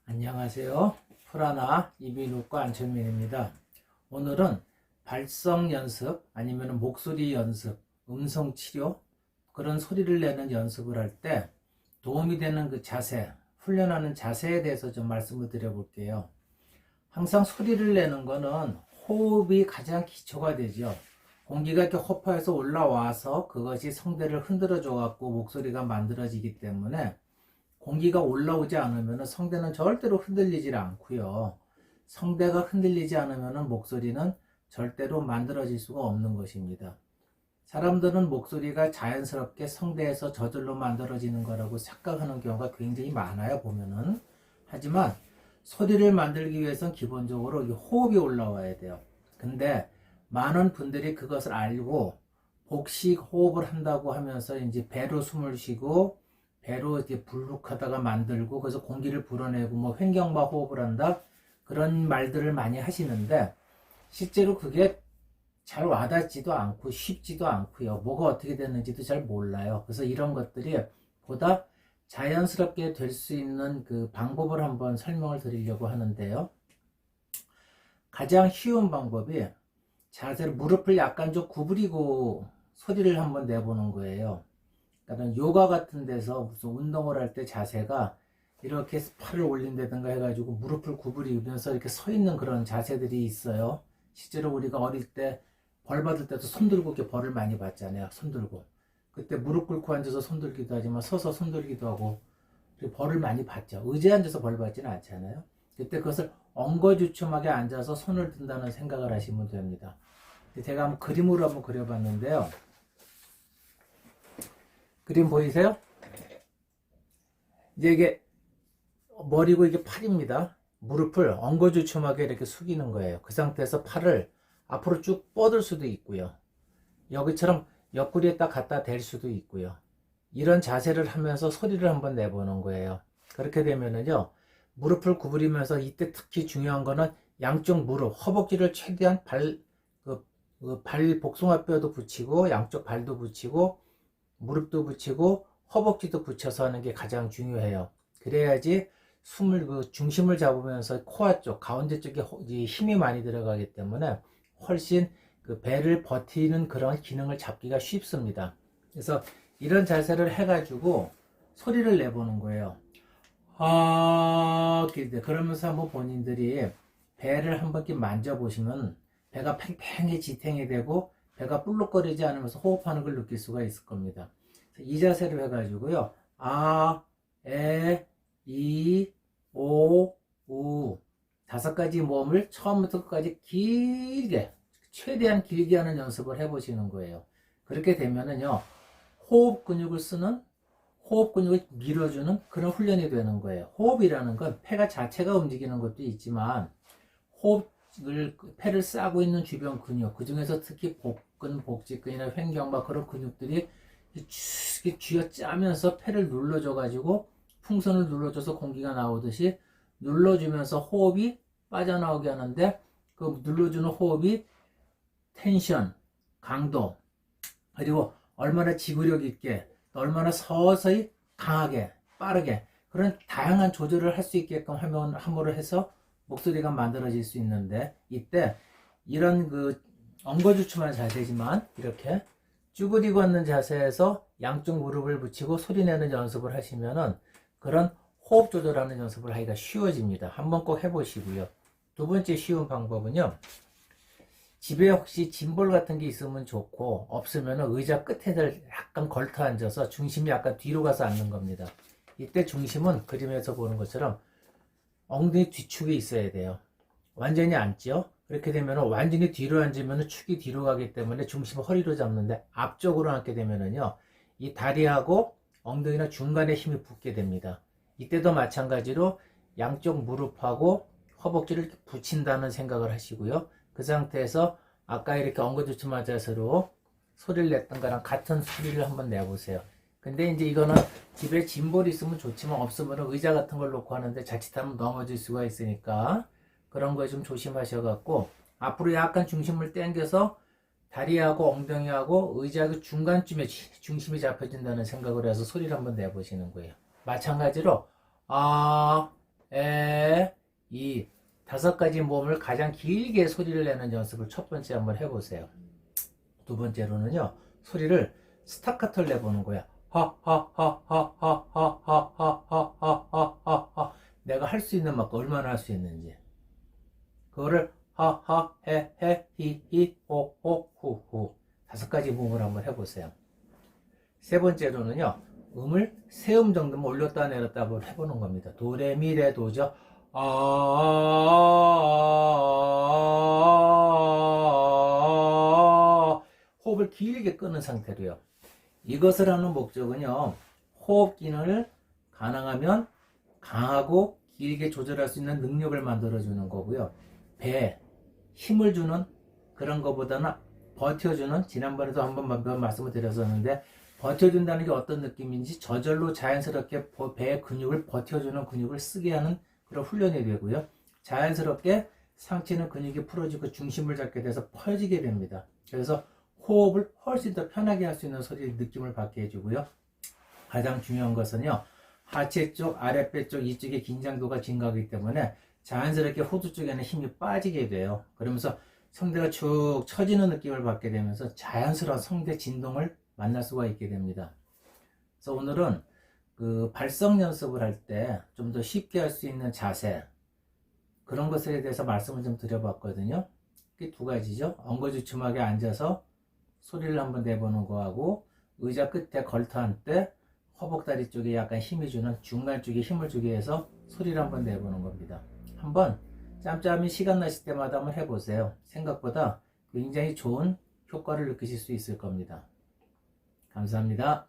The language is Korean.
안녕하세요. 프라나 이비인후과 안철민입니다. 오늘은 발성 연습 아니면 목소리 연습, 음성 치료 그런 소리를 내는 연습을 할 때 도움이 되는 그 자세, 훈련하는 자세에 대해서 좀 말씀을 드려볼게요. 항상 소리를 내는 거는 호흡이 가장 기초가 되죠. 공기가 이렇게 호파에서 올라와서 그것이 성대를 흔들어 줘 갖고 목소리가 만들어지기 때문에 공기가 올라오지 않으면 성대는 절대로 흔들리지 않고요. 성대가 흔들리지 않으면 목소리는 절대로 만들어질 수가 없는 것입니다. 사람들은 목소리가 자연스럽게 성대에서 저절로 만들어지는 거라고 착각하는 경우가 굉장히 많아요, 보면은. 하지만 소리를 만들기 위해서는 기본적으로 호흡이 올라와야 돼요. 근데 많은 분들이 그것을 알고 복식 호흡을 한다고 하면서 이제 배로 숨을 쉬고 배로 이렇게 불룩하다가 만들고 그래서 공기를 불어내고 뭐 횡격막 호흡을 한다 그런 말들을 많이 하시는데 실제로 그게 잘 와닿지도 않고 쉽지도 않고요. 뭐가 어떻게 됐는지도 잘 몰라요. 그래서 이런 것들이 보다 자연스럽게 될 수 있는 그 방법을 한번 설명을 드리려고 하는데요. 가장 쉬운 방법이 자세를 무릎을 약간 좀 구부리고 소리를 한번 내보는 거예요. 그러니까 요가 같은 데서 무슨 운동을 할 때 자세가 이렇게 팔을 올린다든가 해가지고 무릎을 구부리면서 이렇게 서 있는 그런 자세들이 있어요. 실제로 우리가 어릴 때 벌 받을 때도 손 들고 이렇게 벌을 많이 받잖아요. 손 들고. 그때 무릎 꿇고 앉아서 손 들기도 하지만 서서 손 들기도 하고 벌을 많이 받죠. 의자에 앉아서 벌 받지는 않잖아요. 그때 그것을 엉거주춤하게 앉아서 손을 든다는 생각을 하시면 됩니다. 제가 한번 그림으로 한번 그려봤는데요. 그림 보이세요? 이제 이게 머리고 이게 팔입니다. 무릎을 엉거주춤하게 이렇게 숙이는 거예요. 그 상태에서 팔을 앞으로 쭉 뻗을 수도 있고요. 여기처럼 옆구리에 딱 갖다 댈 수도 있고요. 이런 자세를 하면서 소리를 한번 내보는 거예요. 그렇게 되면은요, 무릎을 구부리면서 이때 특히 중요한 거는 양쪽 무릎, 허벅지를 최대한 발 복숭아뼈도 붙이고, 양쪽 발도 붙이고, 무릎도 붙이고, 허벅지도 붙여서 하는 게 가장 중요해요. 그래야지 숨을, 중심을 잡으면서 코아 쪽, 가운데 쪽에 힘이 많이 들어가기 때문에 훨씬 그 배를 버티는 그런 기능을 잡기가 쉽습니다. 그래서 이런 자세를 해가지고 소리를 내보는 거예요. 그러면서 한번 본인들이 배를 한번 이렇게 만져보시면 배가 팽팽히 지탱이 되고 배가 불룩거리지 않으면서 호흡하는 걸 느낄 수가 있을 겁니다. 이 자세를 해가지고요. 아, 에, 이, 오, 우 5가지 모음을 처음부터 끝까지 길게 최대한 길게 하는 연습을 해보시는 거예요. 그렇게 되면은요, 호흡 근육을 쓰는, 호흡 근육을 밀어주는 그런 훈련이 되는 거예요. 호흡이라는 건 폐가 자체가 움직이는 것도 있지만 호흡을, 폐를 싸고 있는 주변 근육, 그 중에서 특히 복근, 복직근이나 횡격막 그런 근육들이 쥐어짜면서 폐를 눌러줘가지고 풍선을 눌러줘서 공기가 나오듯이 눌러주면서 호흡이 빠져나오게 하는데 그 눌러주는 호흡이 텐션, 강도, 그리고 얼마나 지구력 있게, 얼마나 서서히 강하게, 빠르게 그런 다양한 조절을 할 수 있게끔 함으로 해서 목소리가 만들어질 수 있는데 이때 이런 그 엉거주춤한 자세지만 이렇게 쭈그리고 앉는 자세에서 양쪽 무릎을 붙이고 소리 내는 연습을 하시면은 그런 호흡 조절하는 연습을 하기가 쉬워집니다. 한번 꼭 해보시고요. 두 번째 쉬운 방법은요. 집에 혹시 짐볼 같은 게 있으면 좋고 없으면 의자 끝에 약간 걸터 앉아서 중심이 약간 뒤로 가서 앉는 겁니다. 이때 중심은 그림에서 보는 것처럼 엉덩이 뒤축에 있어야 돼요. 완전히 앉죠. 그렇게 되면 완전히 뒤로 앉으면 축이 뒤로 가기 때문에 중심을 허리로 잡는데 앞쪽으로 앉게 되면은요 이 다리하고 엉덩이나 중간에 힘이 붙게 됩니다. 이때도 마찬가지로 양쪽 무릎하고 허벅지를 이렇게 붙인다는 생각을 하시고요. 그 상태에서 아까 이렇게 엉거주춤한 자세로 소리를 냈던 거랑 같은 소리를 한번 내보세요. 근데 이제 이거는 집에 짐볼이 있으면 좋지만 없으면 의자 같은 걸 놓고 하는데 자칫하면 넘어질 수가 있으니까 그런 거에 좀 조심하셔갖고 앞으로 약간 중심을 당겨서 다리하고 엉덩이하고 의자 중간쯤에 중심이 잡혀진다는 생각을 해서 소리를 한번 내보시는 거예요. 마찬가지로 아, 에, 5가지 모음을 가장 길게 소리를 내는 연습을 첫 번째 한번 해보세요. 두 번째로는요, 소리를 스타카토를 내보는 거야. 하하하하하하하하하하하하. 내가 할 수 있는 만큼 얼마나 할 수 있는지. 그거를 하하 헤헤 히히 호호 후후 5가지 모음을 한번 해보세요. 세 번째로는요, 음을 세 음 정도만 올렸다 내렸다 한번 해보는 겁니다. 도레미레 도죠. 호흡을 길게 끄는 상태로요. 이것을 하는 목적은요, 호흡 기능을 가능하면 강하고 길게 조절할 수 있는 능력을 만들어주는 거고요. 배에 힘을 주는 그런 것보다는 버텨주는, 지난번에도 한번 말씀을 드렸었는데, 버텨준다는 게 어떤 느낌인지 저절로 자연스럽게 배의 근육을 버텨주는 근육을 쓰게 하는 그런 훈련이 되고요. 자연스럽게 상체는 근육이 풀어지고 중심을 잡게 돼서 퍼지게 됩니다. 그래서 호흡을 훨씬 더 편하게 할 수 있는 소리 느낌을 받게 해주고요. 가장 중요한 것은요, 하체 쪽, 아랫배 쪽 이쪽의 긴장도가 증가하기 때문에 자연스럽게 호두 쪽에는 힘이 빠지게 돼요. 그러면서 성대가 축 처지는 느낌을 받게 되면서 자연스러운 성대 진동을 만날 수가 있게 됩니다. 그래서 오늘은 그 발성 연습을 할 때 좀 더 쉽게 할 수 있는 자세, 그런 것에 대해서 말씀을 좀 드려봤거든요. 이게 2가지죠. 엉거주춤하게 앉아서 소리를 한번 내보는 거하고, 의자 끝에 걸터앉을 때 허벅다리 쪽에 약간 힘이 주는, 중간 쪽에 힘을 주게 해서 소리를 한번 내보는 겁니다. 한번 짬짬이 시간 나실 때마다 한번 해보세요. 생각보다 굉장히 좋은 효과를 느끼실 수 있을 겁니다. 감사합니다.